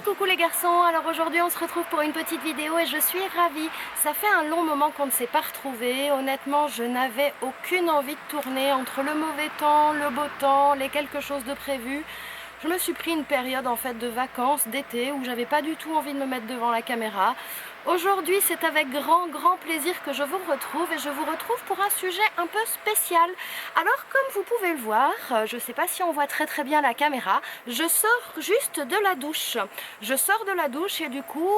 Coucou les garçons, alors aujourd'hui on se retrouve pour une petite vidéo et je suis ravie. Ça fait un long moment qu'on ne s'est pas retrouvés. Honnêtement, je n'avais aucune envie de tourner entre le mauvais temps, le beau temps, les quelque chose de prévu. Je me suis pris une période en fait de vacances, d'été, où j'avais pas du tout envie de me mettre devant la caméra. Aujourd'hui, c'est avec grand plaisir que je vous retrouve et je vous retrouve pour un sujet un peu spécial. Alors, comme vous pouvez le voir, je ne sais pas si on voit très bien la caméra, je sors juste de la douche. Je sors de la douche et du coup,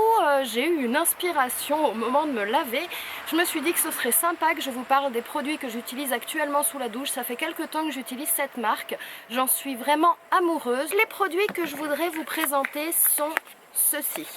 j'ai eu une inspiration au moment de me laver. Je me suis dit que ce serait sympa que je vous parle des produits que j'utilise actuellement sous la douche. Ça fait quelques temps que j'utilise cette marque. J'en suis vraiment amoureuse. Les produits que je voudrais vous présenter sont ceux-ci.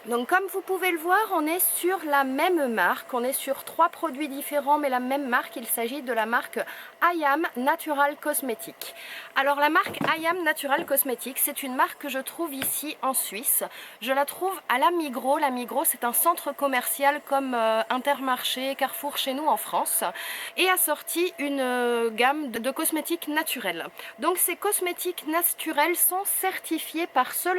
Donc comme vous pouvez le voir, on est sur la même marque, on est sur 3 produits différents mais la même marque. Il s'agit de la marque IAM Natural Cosmetics. Alors la marque IAM Natural Cosmetics, c'est une marque que je trouve ici en Suisse. Je la trouve à la Migros. La Migros, c'est un centre commercial comme Intermarché, Carrefour chez nous en France, et a sorti une gamme de cosmétiques naturels. Donc ces cosmétiques naturels sont certifiés par ce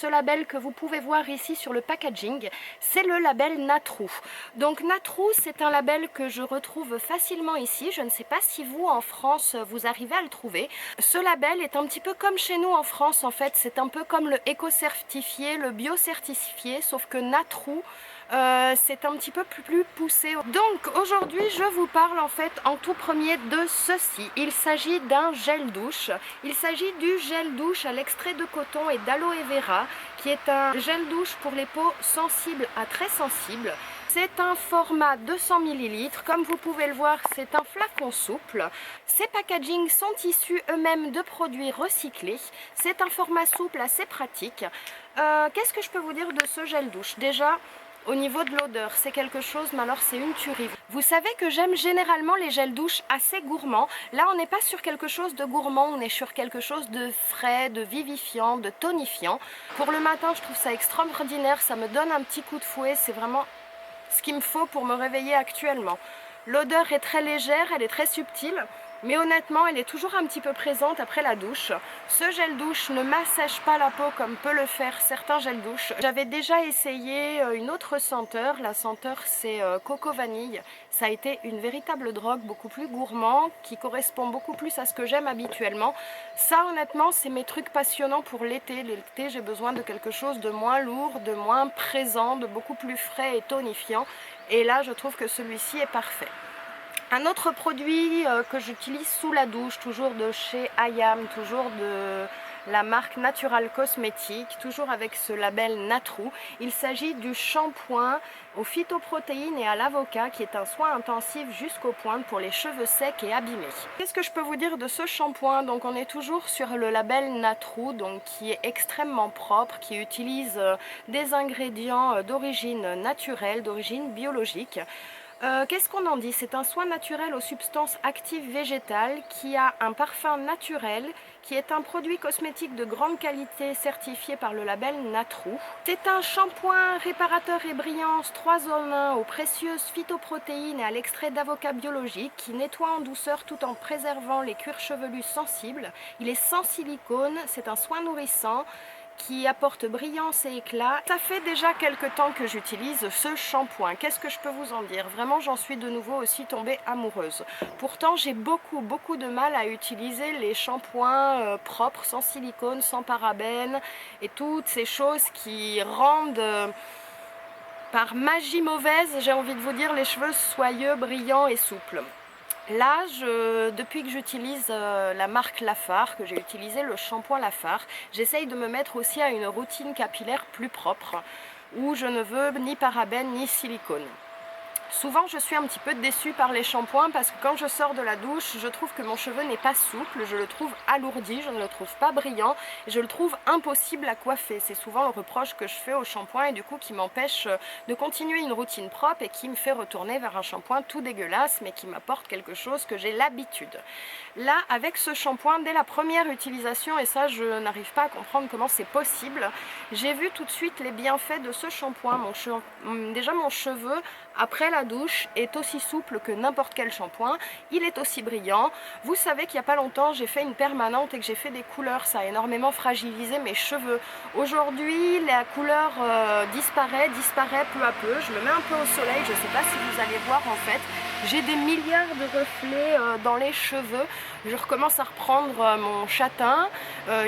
label que vous pouvez voir ici sur le packaging, c'est le label Natrou. Donc Natrou, c'est un label que je retrouve facilement ici. Je ne sais pas si vous en France vous arrivez à le trouver. Ce label est un petit peu comme chez nous en France en fait, c'est un peu comme le éco-certifié, le bio-certifié, sauf que Natrou c'est un petit peu plus poussé. Donc aujourd'hui je vous parle en fait en tout premier de ceci. Il s'agit d'un gel douche. Il s'agit du gel douche à l'extrait de coton et d'aloe vera, qui est un gel douche pour les peaux sensibles à très sensibles. C'est un format 200 ml, comme vous pouvez le voir, c'est un flacon souple. Ces packagings sont issus eux-mêmes de produits recyclés. C'est un format souple assez pratique. Qu'est-ce que je peux vous dire de ce gel douche? Déjà, au niveau de l'odeur, c'est quelque chose, mais alors c'est une tuerie. Vous savez que j'aime généralement les gels douche assez gourmands. Là, on n'est pas sur quelque chose de gourmand, on est sur quelque chose de frais, de vivifiant, de tonifiant. Pour le matin, je trouve ça extraordinaire, ça me donne un petit coup de fouet, c'est vraiment ce qu'il me faut pour me réveiller actuellement. L'odeur est très légère, elle est très subtile, mais honnêtement elle est toujours un petit peu présente après la douche. Ce gel douche ne m'assèche pas la peau comme peut le faire certains gels douche. J'avais déjà essayé une autre senteur, la senteur c'est Coco Vanille. Ça a été une véritable drogue, beaucoup plus gourmand, qui correspond beaucoup plus à ce que j'aime habituellement. Ça honnêtement c'est mes trucs passionnants pour l'été. L'été j'ai besoin de quelque chose de moins lourd, de moins présent, de beaucoup plus frais et tonifiant. Et là je trouve que celui-ci est parfait. Un autre produit que j'utilise sous la douche, toujours de chez IAM, toujours de la marque Natural Cosmetics, toujours avec ce label Natrou. Il s'agit du shampoing aux phytoprotéines et à l'avocat, qui est un soin intensif jusqu'aux pointes pour les cheveux secs et abîmés. Qu'est-ce que je peux vous dire de ce shampoing? Donc on est toujours sur le label Natrou, donc qui est extrêmement propre, qui utilise des ingrédients d'origine naturelle, d'origine biologique. Qu'est-ce qu'on en dit? C'est un soin naturel aux substances actives végétales qui a un parfum naturel, qui est un produit cosmétique de grande qualité certifié par le label Natrou. C'est un shampoing réparateur et brillance 3 en 1 aux précieuses phytoprotéines et à l'extrait d'avocat biologique qui nettoie en douceur tout en préservant les cuirs chevelus sensibles. Il est sans silicone, c'est un soin nourrissant qui apporte brillance et éclat. Ça fait déjà quelques temps que j'utilise ce shampoing. Qu'est-ce que je peux vous en dire? Vraiment, j'en suis de nouveau aussi tombée amoureuse. Pourtant, j'ai beaucoup de mal à utiliser les shampoings propres, sans silicone, sans parabènes et toutes ces choses qui rendent par magie mauvaise, j'ai envie de vous dire, les cheveux soyeux, brillants et souples. Là, depuis que j'utilise la marque Lafare, que j'ai utilisé le shampoing Lafare, j'essaye de me mettre aussi à une routine capillaire plus propre, où je ne veux ni parabènes ni silicone. Souvent je suis un petit peu déçue par les shampoings parce que quand je sors de la douche, je trouve que mon cheveu n'est pas souple, je le trouve alourdi, je ne le trouve pas brillant et je le trouve impossible à coiffer. C'est souvent le reproche que je fais au shampoing et du coup qui m'empêche de continuer une routine propre et qui me fait retourner vers un shampoing tout dégueulasse mais qui m'apporte quelque chose que j'ai l'habitude. Là, avec ce shampoing, dès la première utilisation, et ça je n'arrive pas à comprendre comment c'est possible, j'ai vu tout de suite les bienfaits de ce shampoing. Déjà mon cheveu après la douche est aussi souple que n'importe quel shampoing, il est aussi brillant. Vous savez qu'il n'y a pas longtemps j'ai fait une permanente et que j'ai fait des couleurs, ça a énormément fragilisé mes cheveux. Aujourd'hui la couleur disparaît peu à peu, je me mets un peu au soleil, je ne sais pas si vous allez voir en fait. J'ai des milliards de reflets dans les cheveux, je recommence à reprendre mon châtain,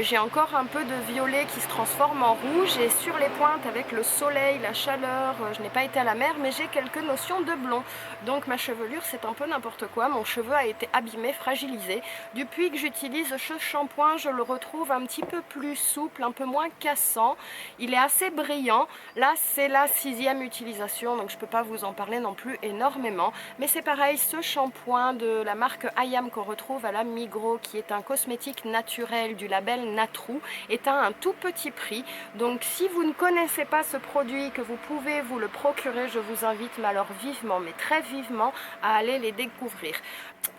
j'ai encore un peu de violet qui se transforme en rouge et sur les pointes avec le soleil, la chaleur, je n'ai pas été à la mer mais j'ai quelques notions de blond. Donc ma chevelure c'est un peu n'importe quoi, mon cheveu a été abîmé, fragilisé. Depuis que j'utilise ce shampoing je le retrouve un petit peu plus souple, un peu moins cassant, il est assez brillant. Là c'est la 6e utilisation donc je ne peux pas vous en parler non plus énormément, mais c'est pareil, ce shampoing de la marque Ayam qu'on retrouve à la Migros, qui est un cosmétique naturel du label Natrou, est à un tout petit prix. Donc si vous ne connaissez pas ce produit, que vous pouvez vous le procurer, je vous invite mais alors vivement, mais très vivement, à aller les découvrir.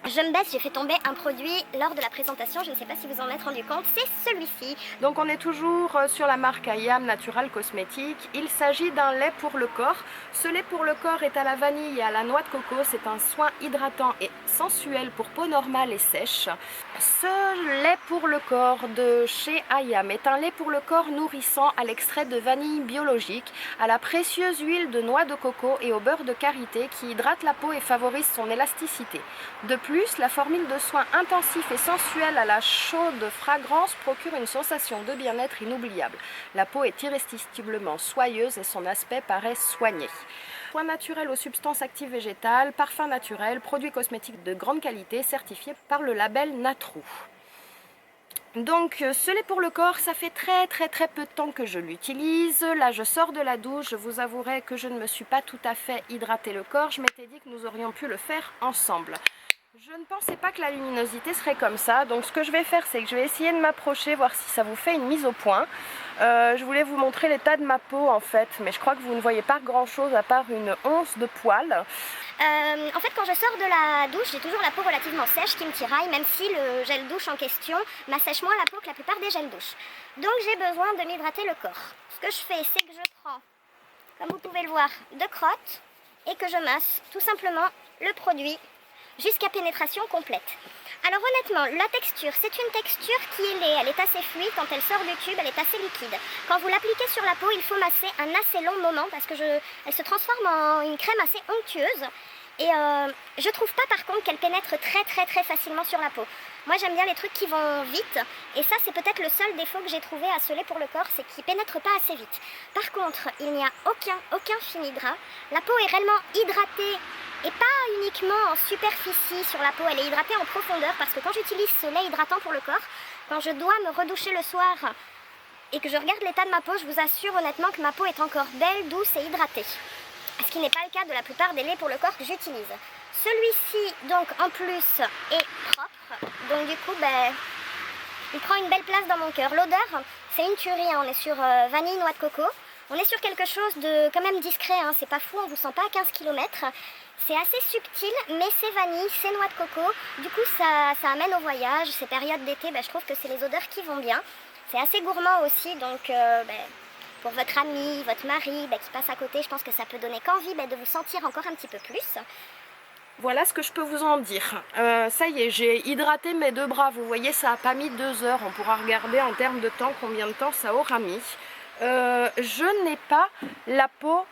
Je me baisse, j'ai fait tomber un produit lors de la présentation, je ne sais pas si vous en êtes rendu compte, c'est celui-ci. Donc on est toujours sur la marque Ayam Natural Cosmétique. Il s'agit d'un lait pour le corps. Ce lait pour le corps est à la vanille et à la noix de coco. C'est un soin hydratant et sensuel pour peau normale et sèche. Ce lait pour le corps de chez Ayam est un lait pour le corps nourrissant à l'extrait de vanille biologique, à la précieuse huile de noix de coco et au beurre de karité qui hydrate la peau et favorise son élasticité. De plus, la formule de soin intensif et sensuel à la chaude fragrance procure une sensation de bien-être inoubliable. La peau est irrésistiblement soyeuse et son aspect paraît soigné. Soin naturel aux substances actives végétales, parfum naturel, produits cosmétiques de grande qualité certifiés par le label Natrou. Donc ce lait pour le corps, ça fait très peu de temps que je l'utilise. Là je sors de la douche, je vous avouerai que je ne me suis pas tout à fait hydraté le corps. Je m'étais dit que nous aurions pu le faire ensemble. Je ne pensais pas que la luminosité serait comme ça, donc ce que je vais faire c'est que je vais essayer de m'approcher, voir si ça vous fait une mise au point. Je voulais vous montrer l'état de ma peau en fait, mais je crois que vous ne voyez pas grand chose à part une once de poils. En fait quand je sors de la douche, j'ai toujours la peau relativement sèche qui me tiraille, même si le gel douche en question m'assèche moins la peau que la plupart des gels douche. Donc j'ai besoin de m'hydrater le corps. Ce que je fais c'est que je prends, comme vous pouvez le voir, 2 crottes et que je masse tout simplement le produit jusqu'à pénétration complète. Alors honnêtement, la texture, c'est une texture qui est laide, elle est assez fluide, quand elle sort du tube, elle est assez liquide. Quand vous l'appliquez sur la peau, il faut masser un assez long moment parce que elle se transforme en une crème assez onctueuse. Et je trouve pas par contre qu'elle pénètre très facilement sur la peau. Moi j'aime bien les trucs qui vont vite et ça c'est peut-être le seul défaut que j'ai trouvé à ce lait pour le corps, c'est qu'il pénètre pas assez vite. Par contre, il n'y a aucun fini gras. La peau est réellement hydratée et pas uniquement en superficie sur la peau, elle est hydratée en profondeur parce que quand j'utilise ce lait hydratant pour le corps, quand je dois me redoucher le soir et que je regarde l'état de ma peau, je vous assure honnêtement que ma peau est encore belle, douce et hydratée. Ce qui n'est pas le cas de la plupart des laits pour le corps que j'utilise. Celui-ci donc en plus est propre, donc du coup il prend une belle place dans mon cœur. L'odeur c'est une tuerie, hein. On est sur vanille, noix de coco. On est sur quelque chose de quand même discret, hein. C'est pas fou, on vous sent pas à 15 km. C'est assez subtil, mais c'est vanille, c'est noix de coco. Du coup, ça amène au voyage. Ces périodes d'été, je trouve que c'est les odeurs qui vont bien. C'est assez gourmand aussi, donc pour votre ami, votre mari qui passe à côté, je pense que ça peut donner qu'envie de vous sentir encore un petit peu plus. Voilà ce que je peux vous en dire. Ça y est, j'ai hydraté mes 2 bras. Vous voyez, ça n'a pas mis 2 heures. On pourra regarder en termes de temps combien de temps ça aura mis. Je n'ai pas la peau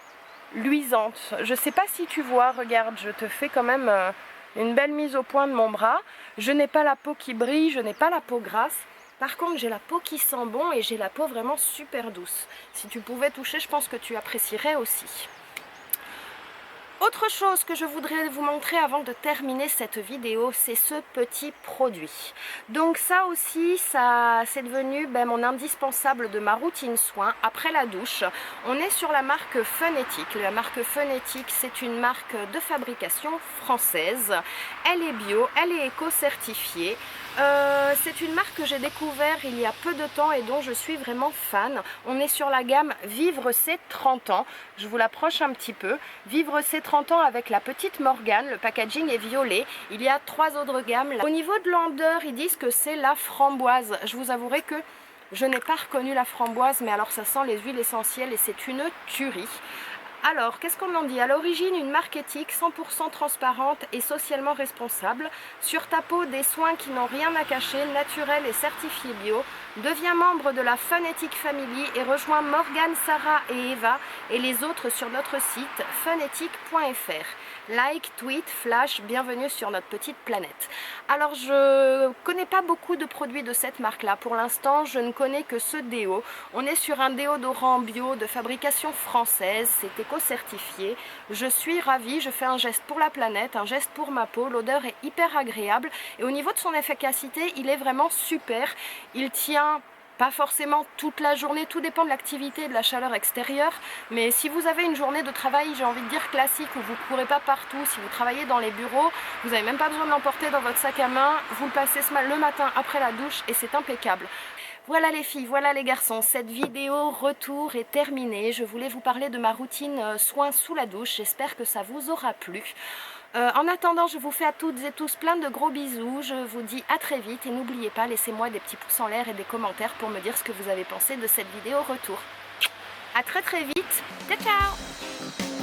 luisante. Je sais pas si tu vois, regarde, je te fais quand même une belle mise au point de mon bras. Je n'ai pas la peau qui brille, je n'ai pas la peau grasse. Par contre, j'ai la peau qui sent bon et j'ai la peau vraiment super douce. Si tu pouvais toucher, je pense que tu apprécierais aussi. Autre chose que je voudrais vous montrer avant de terminer cette vidéo, c'est ce petit produit. Donc ça aussi, c'est devenu mon indispensable de ma routine soin après la douche. On est sur la marque Phonetic. La marque Phonetic, c'est une marque de fabrication française. Elle est bio, elle est éco-certifiée. C'est une marque que j'ai découvert il y a peu de temps et dont je suis vraiment fan. On est sur la gamme Vivre ses 30 ans. Je vous l'approche un petit peu. Vivre ses 30 ans avec la petite Morgane. Le packaging est violet. Il y a 3 autres gammes. Au niveau de l'odeur, ils disent que c'est la framboise. Je vous avouerai que je n'ai pas reconnu la framboise, mais alors ça sent les huiles essentielles et c'est une tuerie. Alors, qu'est-ce qu'on en dit? À l'origine, une marque éthique 100% transparente et socialement responsable. Sur ta peau, des soins qui n'ont rien à cacher, naturels et certifiés bio. Deviens membre de la Funethic Family et rejoins Morgane, Sarah et Eva et les autres sur notre site funethic.fr. Like, tweet, flash, bienvenue sur notre petite planète. Alors, je connais pas beaucoup de produits de cette marque-là. Pour l'instant, je ne connais que ce déo. On est sur un déodorant bio de fabrication française. C'est éco-certifié. Je suis ravie. Je fais un geste pour la planète, un geste pour ma peau. L'odeur est hyper agréable. Et au niveau de son efficacité, il est vraiment super. Il tient pas forcément toute la journée, tout dépend de l'activité et de la chaleur extérieure, mais si vous avez une journée de travail, j'ai envie de dire classique, où vous ne courez pas partout, si vous travaillez dans les bureaux, vous n'avez même pas besoin de l'emporter dans votre sac à main, vous le passez le matin après la douche et c'est impeccable. Voilà les filles, voilà les garçons, cette vidéo retour est terminée. Je voulais vous parler de ma routine soins sous la douche, j'espère que ça vous aura plu. En attendant, je vous fais à toutes et tous plein de gros bisous, je vous dis à très vite et n'oubliez pas, laissez-moi des petits pouces en l'air et des commentaires pour me dire ce que vous avez pensé de cette vidéo retour. A très vite, ciao ciao.